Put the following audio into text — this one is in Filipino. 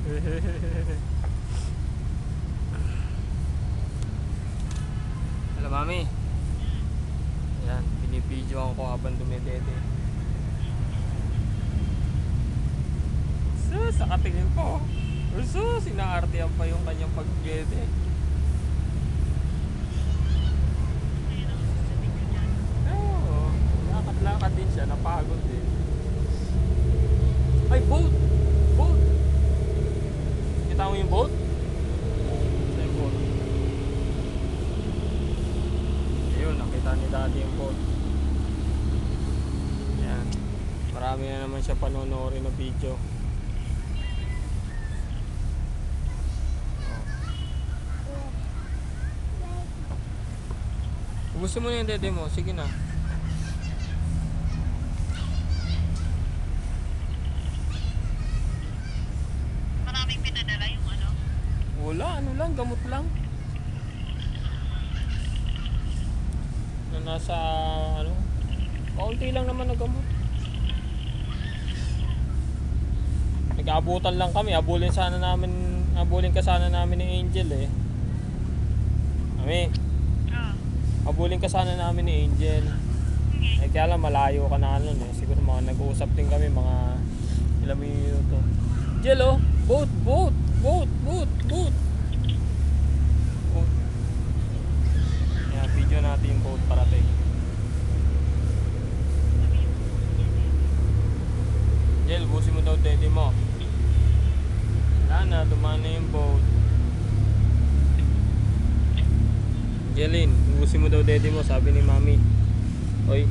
Hello, mami. Yan, binibidyoan ko habang dumidede. Sus, nakatingin po. Sus, inaartihan pa yung kanyang pagdede. Oo, lakad-lakad din siya, napagod din. Ay, boat! Boat! Kita mo yung boat? Ay, boat. Ayun, nakita ni daddy yung boat. Yan. Marami na naman siya panonoorin na video. Gusto mo na yung dede mo? Sige na. Maraming pinadala yung ano? Wala, ano lang, gamot lang. Na nasa, ano, kaunti lang naman na gamot. Nag-aabutan lang kami, abulin ka sana namin ni Angel eh. Mami, abulin ka sana namin ni Angel. Eh kaya lang malayo ka na nun eh. Siguro mga nag-uusap din kami mga ilang minuto. Angel oh, boat. Yeah, video natin yung boat parating. Angel, busin mo daw daddy mo. Wala na, dumaan na yung boat. Jelin, busin mo daw daddy mo, sabi ni mami. Oy.